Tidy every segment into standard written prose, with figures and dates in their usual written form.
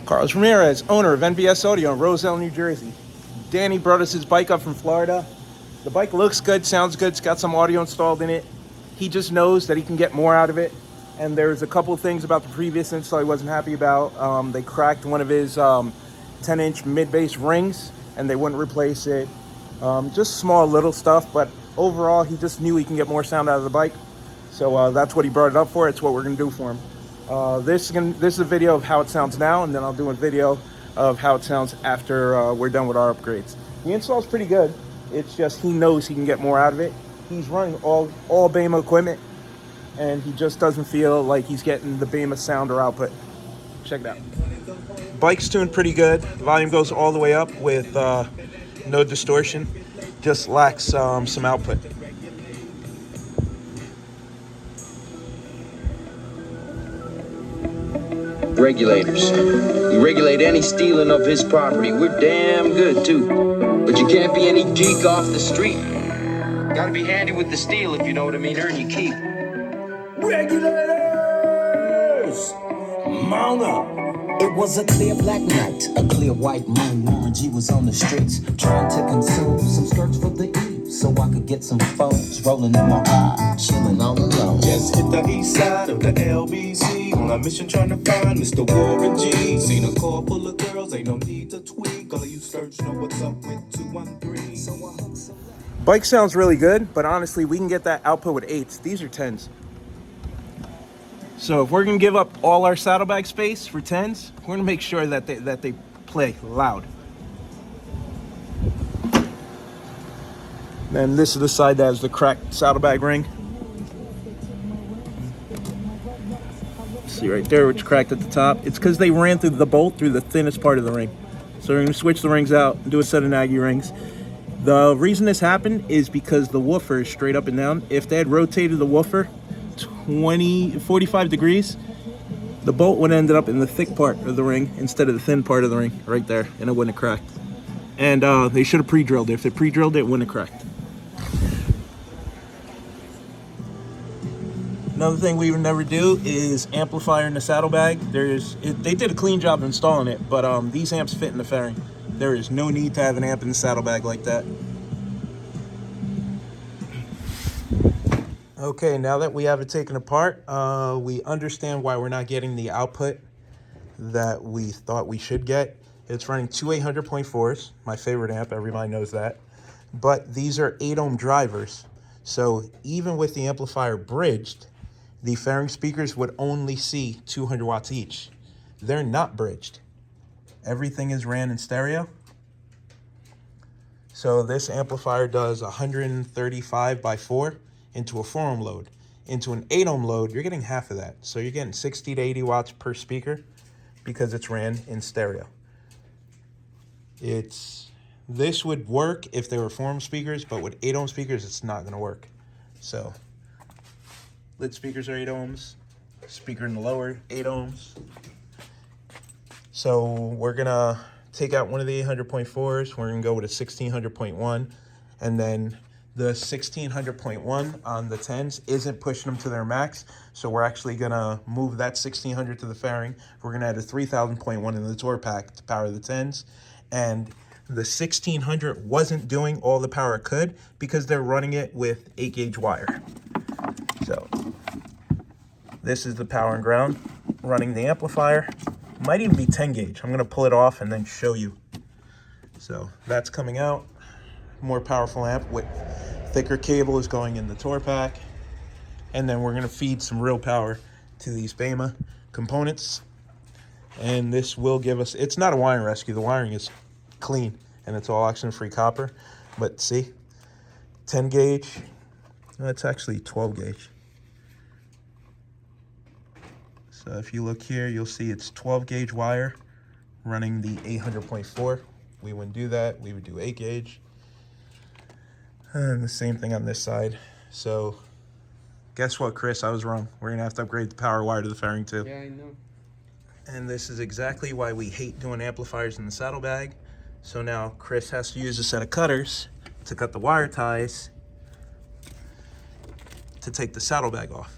Carlos Ramirez, owner of NBS Audio in Roselle, New Jersey. Danny brought us his bike up from Florida. The bike looks good, sounds good, it's got some audio installed in it. He just knows that he can get more out of it. And there's a couple things about the previous install he wasn't happy about. They cracked one of his 10-inch mid-bass rings and they wouldn't replace it. Just small little stuff, but overall he just knew he can get more sound out of the bike. So that's what he brought it up for. It's what we're gonna do for him. This is a video of how it sounds now, and then I'll do a video of how it sounds after we're done with our upgrades. The install's pretty good. It's just he knows he can get more out of it. He's running all Beyma equipment, and he just doesn't feel like he's getting the Beyma sound or output. Check it out. Bike's tuned pretty good. The volume goes all the way up with no distortion. Just lacks some output. Regulators. You regulate any stealing of his property. We're damn good, too. But you can't be any geek off the street. Gotta be handy with the steel, if you know what I mean. Earn your keep. Regulators! Mount up! It was a clear black night, a clear white moon. Warren G was on the streets, trying to consume some skirts for the eve, so I could get some phones rolling in my eye, chilling all alone. Just hit the east side of the LBC on a mission trying to find Mr. Warren G. Seen a car full of girls, ain't no need to tweak. All of you search know what's up with 213. So I hooked some. Bike sounds really good, but honestly, we can get that output with 8s. These are 10s. So if we're gonna give up all our saddlebag space for 10s, we're gonna make sure that they play loud. And this is the side that has the cracked saddlebag ring. See right there, which cracked at the top. It's because they ran through the bolt through the thinnest part of the ring. So we're gonna switch the rings out and do a set of Nagy rings. The reason this happened is because the woofer is straight up and down. If they had rotated the woofer 45 degrees, the bolt would have ended up in the thick part of the ring instead of the thin part of the ring right there, and it wouldn't have cracked. And they should have pre-drilled it. If they pre-drilled it, it wouldn't have cracked. Another thing we would never do is amplifier in the saddlebag. They did a clean job of installing it, but these amps fit in the fairing. There is no need to have an amp in the saddlebag like that. Okay, now that we have it taken apart, we understand why we're not getting the output that we thought we should get. It's running two 800.4s, my favorite amp, everybody knows that. But these are 8 ohm drivers. So even with the amplifier bridged, the fairing speakers would only see 200 watts each. They're not bridged. Everything is ran in stereo. So this amplifier does 135 by 4 into a 4 ohm load. Into an 8 ohm load, you're getting half of that. So you're getting 60 to 80 watts per speaker because it's ran in stereo. This would work if they were 4 ohm speakers, but with 8 ohm speakers, it's not gonna work. So lid speakers are 8 ohms, speaker in the lower 8 ohms. So we're gonna take out one of the 800.4s. We're gonna go with a 1600.1, and then the 1600.1 on the 10s isn't pushing them to their max. So we're actually gonna move that 1600 to the fairing. We're gonna add a 3000.1 in the tour pack to power the 10s. And the 1600 wasn't doing all the power it could because they're running it with 8 gauge wire. So this is the power and ground running the amplifier. Might even be 10 gauge. I'm gonna pull it off and then show you. So that's coming out. More powerful amp with thicker cable is going in the tour pack. And then we're gonna feed some real power to these Beyma components. And this will give us, it's not a wiring rescue. The wiring is clean and it's all oxygen-free copper. But see, 10 gauge, it's actually 12 gauge. So if you look here, you'll see it's 12 gauge wire running the 800.4. We wouldn't do that, we would do 8 gauge. And the same thing on this side. So guess what, Chris? I was wrong. We're gonna have to upgrade the power wire to the fairing too. Yeah, I know. And this is exactly why we hate doing amplifiers in the saddlebag. So now Chris has to use a set of cutters to cut the wire ties to take the saddlebag off.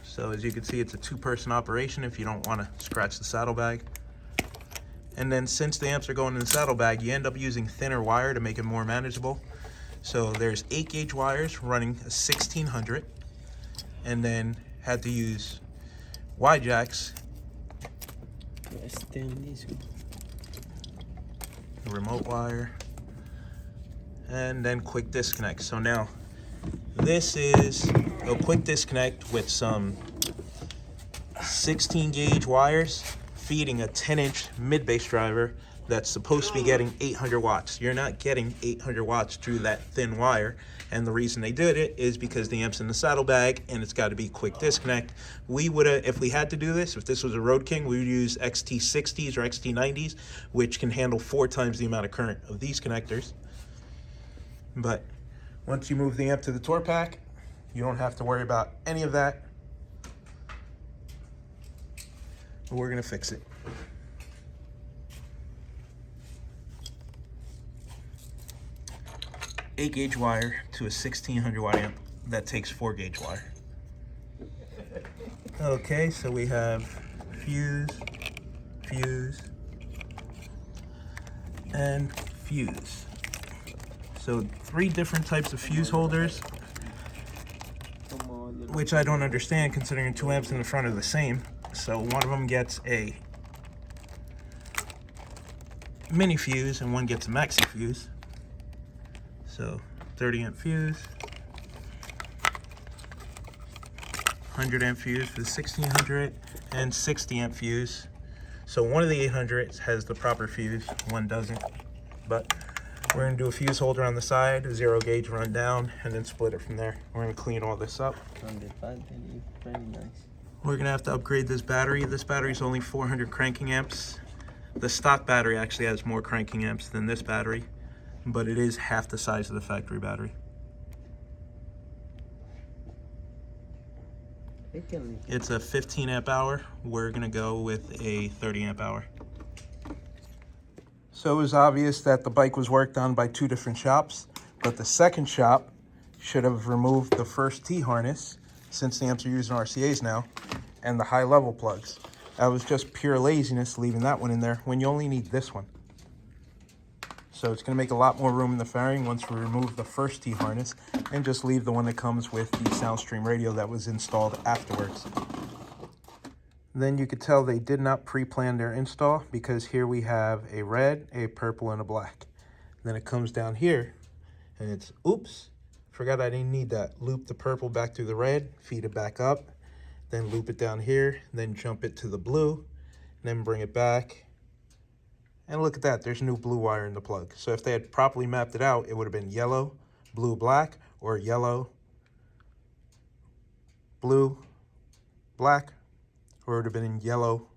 So as you can see, it's a 2-person operation if you don't want to scratch the saddlebag. And then since the amps are going in the saddlebag, you end up using thinner wire to make it more manageable. So there's 8 gauge wires running a 1600, and then had to use Y jacks, remote wire, and then quick disconnect. So now this is a quick disconnect with some 16 gauge wires feeding a 10-inch mid-bass driver that's supposed to be getting 800 watts. You're not getting 800 watts through that thin wire, and the reason they did it is because the amp's in the saddlebag and it's got to be quick disconnect. We would have, if we had to do this, if this was a Road King, we would use XT60s or XT90s, which can handle 4 times the amount of current of these connectors. But once you move the amp to the tour pack, you don't have to worry about any of that. We're gonna fix it. Eight gauge wire to a 1600 watt amp that takes 4 gauge wire. Okay, so we have fuse, and fuse. So 3 different types of fuse holders, which I don't understand considering 2 amps in the front are the same. So one of them gets a mini fuse and one gets a maxi fuse. So 30 amp fuse, 100 amp fuse for the 1600, and 60 amp fuse. So one of the 800s has the proper fuse, one doesn't. But we're gonna do a fuse holder on the side, a 0 gauge run down, and then split it from there. We're gonna clean all this up. We're gonna have to upgrade this battery. This battery is only 400 cranking amps. The stock battery actually has more cranking amps than this battery, but it is half the size of the factory battery. It's a 15 amp hour. We're gonna go with a 30 amp hour. So it was obvious that the bike was worked on by 2 different shops, but the second shop should have removed the first T-harness, since the amps are using RCAs now, and the high level plugs. That was just pure laziness leaving that one in there when you only need this one. So it's gonna make a lot more room in the fairing once we remove the first T-harness and just leave the one that comes with the Soundstream radio that was installed afterwards. Then you could tell they did not pre-plan their install, because here we have a red, a purple, and a black. Then it comes down here and it's, oops, forgot I didn't need that. Loop the purple back through the red, feed it back up, then loop it down here, then jump it to the blue, then bring it back. And look at that, there's new blue wire in the plug. So if they had properly mapped it out, it would have been yellow, blue, black, or yellow, blue, black, or it would have been in yellow,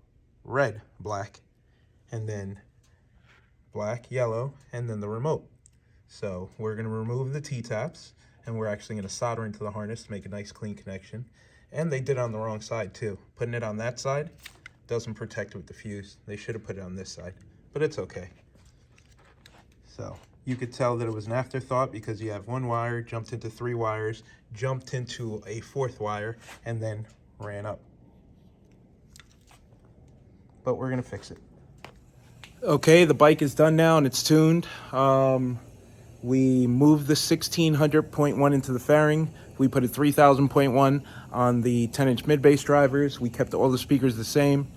red, black, and then black, yellow, and then the remote. So we're gonna remove the T-taps, and we're actually gonna solder into the harness to make a nice clean connection. And they did it on the wrong side too. Putting it on that side doesn't protect it with the fuse. They should have put it on this side, but it's okay. So you could tell that it was an afterthought, because you have 1 wire, jumped into 3 wires, jumped into a 4th wire, and then ran up. But we're gonna fix it. Okay, the bike is done now and it's tuned. We moved the 1600.1 into the fairing. We put a 3000.1 on the 10-inch mid-bass drivers. We kept all the speakers the same.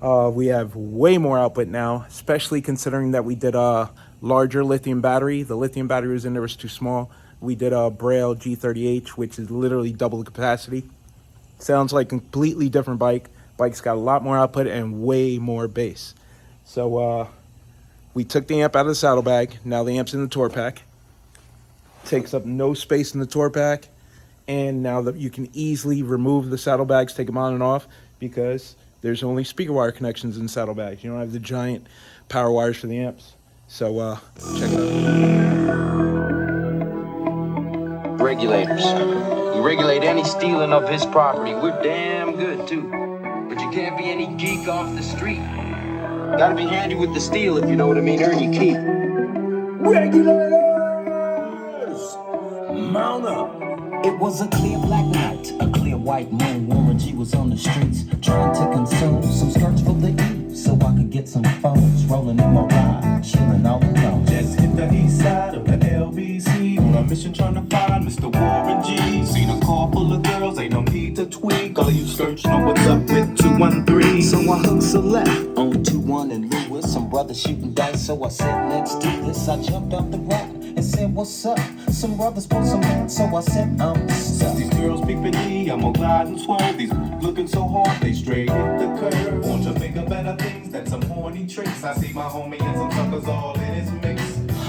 We have way more output now, especially considering that we did a larger lithium battery. The lithium battery was in there, was too small. We did a Braille G30H, which is literally double the capacity. Sounds like a completely different bike. Bike's got a lot more output and way more bass. So we took the amp out of the saddlebag. Now the amp's in the tour pack. Takes up no space in the tour pack. And now that you can easily remove the saddlebags, take them on and off, because there's only speaker wire connections in saddlebags. You don't have the giant power wires for the amps. So check it out. Regulators. We regulate any stealing of his property. We're damn good too. But you can't be any geek off the street. Gotta be handy with the steel, if you know what I mean. Earn your keep. Regulators! Mount up! It was a clear black night, a clear white moon. Warren G was on the streets trying to consume some skirts for the E, so I could get some phones, rolling in my ride, chilling all alone. Just hit the east side of the LBC on a mission trying to find Mr. Warren G. Seen a car full of girls, ain't no need to tweak. All of you search know what's up with 213. So I hooked a left on 21 and Lewis. Some brothers shooting dice, so I said, let's do this. I jumped off the rock and said, what's up? Some brothers want some man, so I said, I'm stuck. These girls peeping me, I'm gonna glide and swerve. These looking so hard, they straight hit the curve. Want to think of better things than some horny tricks. I see my homie and some suckers all in his mix.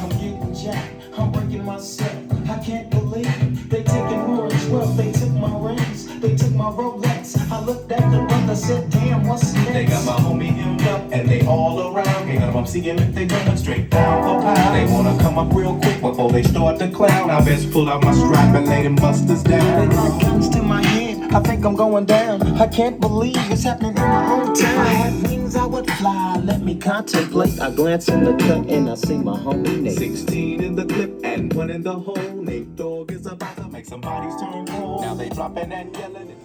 I'm getting jacked, I'm breaking myself. I can't believe it. They taking more than 12. They took my rings, they took my Rolex. I looked at the brother, said, damn, what's next? They got my homie hemmed up and they all around. Can't let them see him if they going straight down for pound. They wanna come up real quick before they start to clown. I best pull out my strap and lay them busters down. They got guns to my head, I think I'm going down. I can't believe it's happening in my hometown. If I had wings, I would fly. Let me contemplate. I glance in the cut and I see my homie Nate. 16 in the clip and 1 in the hole. Nate Dogg is about to make some bodies turn cold. Now they dropping and yelling it.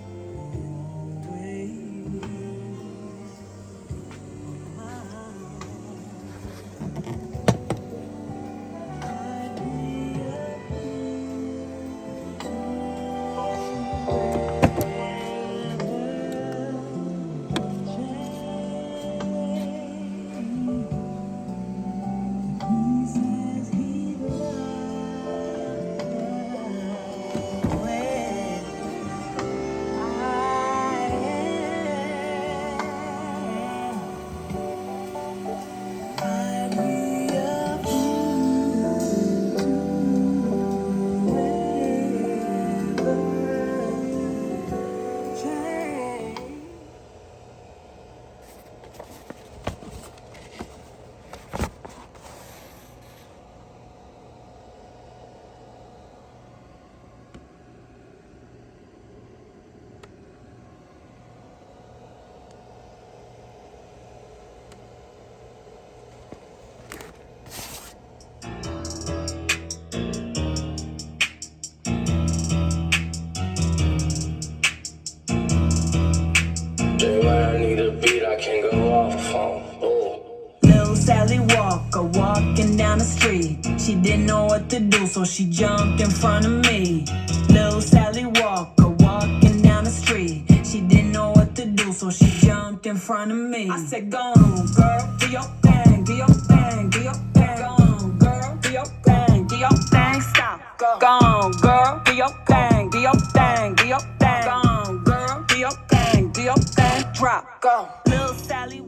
Sally Walker walking down the street. She didn't know what to do, so she jumped in front of me. Little Sally Walker walking down the street. She didn't know what to do, so she jumped in front of me. I said, go on, girl, do your thing, do your thing, do your thing. Go on, girl, do your thing, do your thing. Stop, go on, girl, do your thing, do your thing, do your thing. Go on, girl, do your thing, do your thing. Drop, go. Little Sally.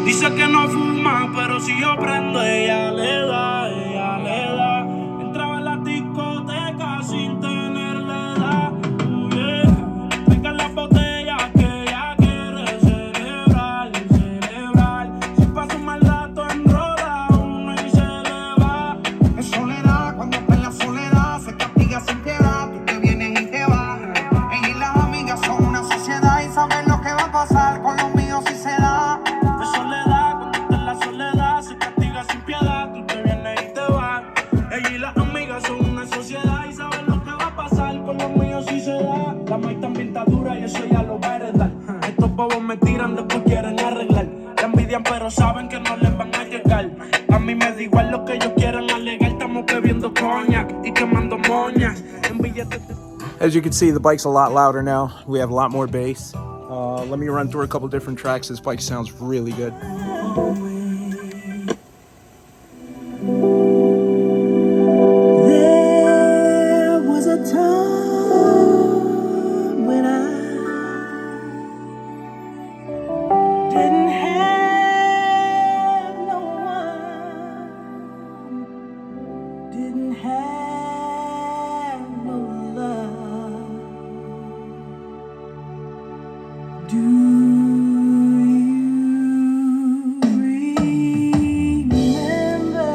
Dice que no fuma, pero si yo prendo, ella le da, ella le da. Entraba en la discoteca sin tenerle edad. Yeah. Traigan las botellas que ella quiere celebrar, celebrar. Si pasa un mal rato, enrola uno y se le va. Es soledad, cuando está en la soledad, se castiga sin piedad. Tú te vienes y te vas. Ella y las amigas son una sociedad y saben lo que va a pasar con los míos si se da. Me tiran, después quieren arreglar. La envidian, pero saben que no les van a llegar. A mí me da igual lo que ellos quieran alegar. Estamos bebiendo coñac y quemando moñas. As you can see, the bike's a lot louder now. We have a lot more bass. Let me run through a couple different tracks. This bike sounds really good. There was a time when I didn't have no one, didn't have no love. Do you remember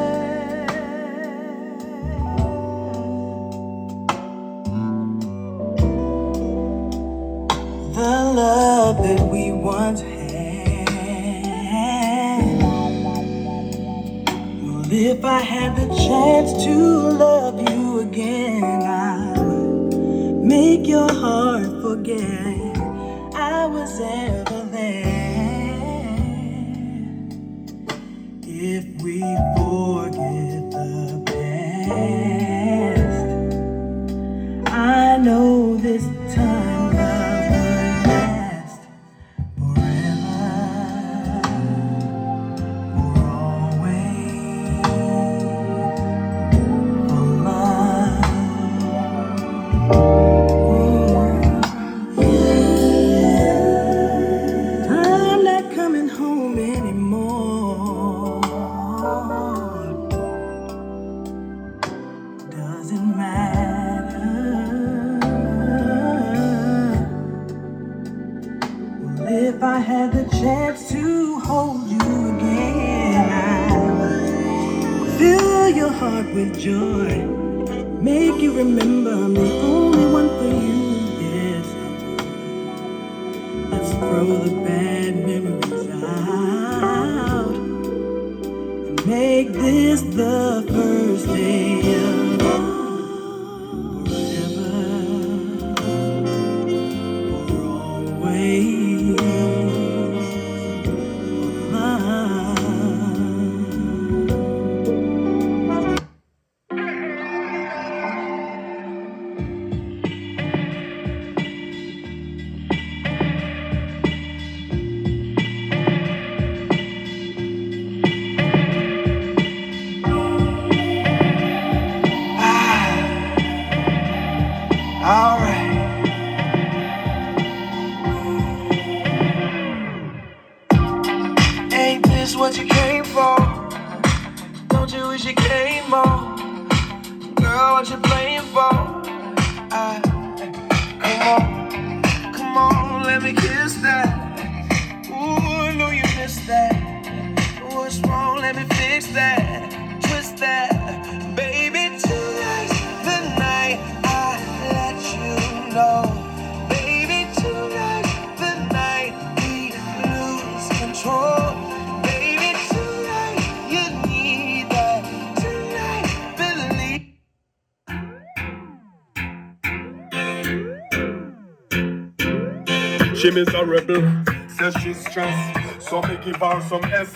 the love that we once had? Well, if I had the chance to love you again, make your heart forget I was ever there. If we forget the past, I know this time love will last forever, for always, for love. I'm not coming home anymore. Doesn't matter. Well, if I had the chance to hold you again, I would fill your heart with joy, make you remember I'm the only one for you. Yes, let's throw the bad memories out and make this the first day of forever, for always. Alright. Ain't this what you came for? Don't you wish you came more? Girl, what you playing for? Come on, let me kiss that. Ooh, I know you missed that. What's wrong? Let me fix that. Twist that. Baby, tonight's the night I let you know. Baby, tonight's the night we lose control. Baby, tonight you need that. Tonight, believe. She miserable, says she's stressed, so me give her some sex.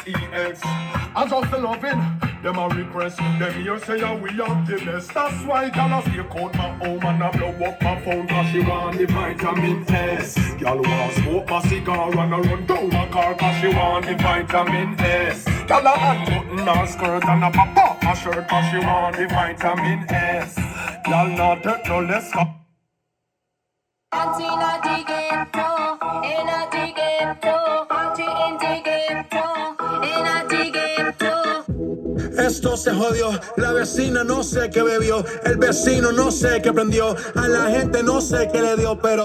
I just loving, them a request, them here say we have the best. That's why girl stay out my home and I blow up my phone, cause she want the vitamin S. Girl want smoke my cigar and I run down my car, cause she want the vitamin S. Girl a unbutton her skirt and a pop off her shirt, cause she want the vitamin S. Girl not take no less. Auntie not the ghetto, in a the ghetto, auntie in the ghetto, in a the ghetto. Esto se jodió, la vecina no sé qué bebió, el vecino no sé qué prendió, a la gente no sé qué le dio, pero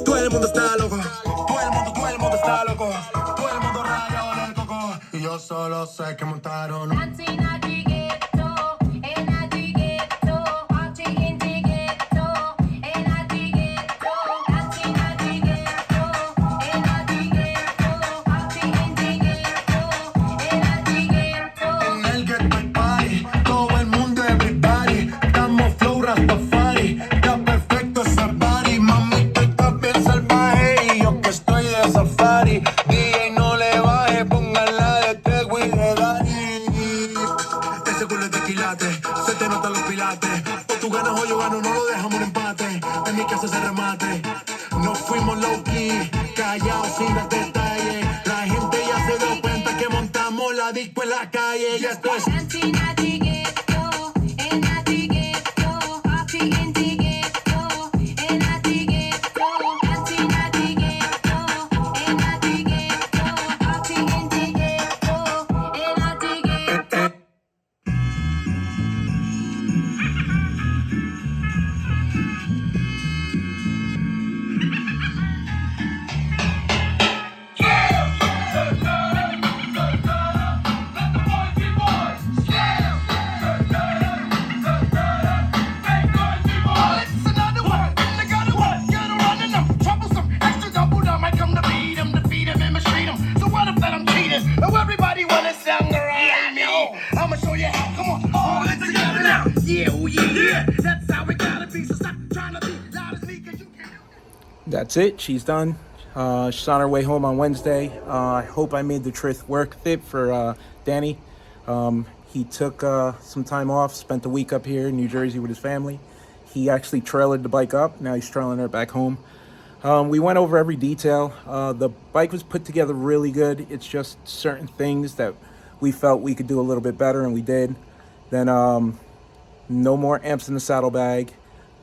todo el mundo está loco, todo el mundo está loco, todo el mundo rayado del coco, y yo solo sé que montaron. Auntie not the ghetto, in a the ghetto, auntie in the ghetto, in a the ghetto, auntie not the ghetto, in a the ghetto, auntie in the ghetto, in a the ghetto. En el ghetto hay party, todo el mundo everybody, estamos flow Rastafari, está perfecto esa party, mami tú estás bien salvaje y yo que estoy de safari, DJ no le baje, póngala de Tego y de Dani. Ese culo es de quilate, se te notan los pilates, o tú ganas o yo gano, no lo dejamos en empate, en mi casa se remate, nos fuimos low key, callados sin dar detalles, la gente ya se dio cuenta que montamos la disco en la calle y esto es. Auntie not the ghetto, in a the ghetto, auntie in the ghetto, in a the ghetto, auntie not the ghetto, in a the ghetto, auntie in the ghetto, in a the ghetto. That's it. She's done. She's on her way home on Wednesday. I hope I made the trip worth it for Danny. He took some time off, spent a week up here in New Jersey with his family. He actually trailered the bike up. Now he's trailing her back home. We went over every detail. The bike was put together really good. It's just certain things that we felt we could do a little bit better, and we did. Then no more amps in the saddlebag.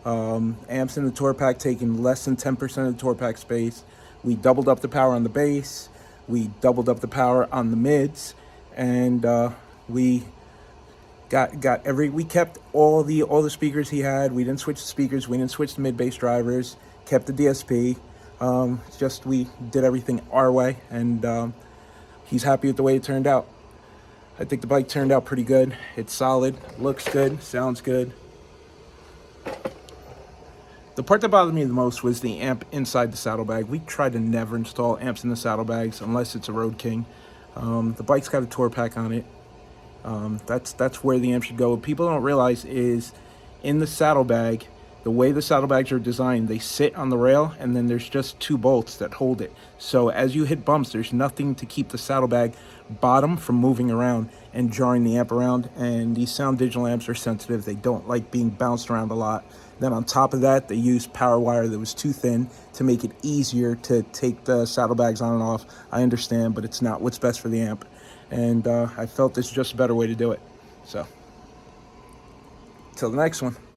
Amps in the tour pack taking less than 10% of the tour pack space. We doubled up the power on the bass. We doubled up the power on the mids, and we kept all the speakers he had. We didn't switch the speakers. We didn't switch the mid bass drivers. Kept the DSP. Just we did everything our way, and he's happy with the way it turned out. I think the bike turned out pretty good. It's solid, looks good, sounds good. The part that bothered me the most was the amp inside the saddlebag. We tried to never install amps in the saddlebags unless it's a Road King. The bike's got a tour pack on it. That's where the amp should go. What people don't realize is in the saddlebag, the way the saddlebags are designed, they sit on the rail, and then there's just 2 bolts that hold it. So as you hit bumps, there's nothing to keep the saddlebag bottom from moving around and jarring the amp around. And these sound digital amps are sensitive. They don't like being bounced around a lot. Then on top of that, they used power wire that was too thin to make it easier to take the saddlebags on and off. I understand, but it's not what's best for the amp. And I felt this is just a better way to do it. So, till the next one.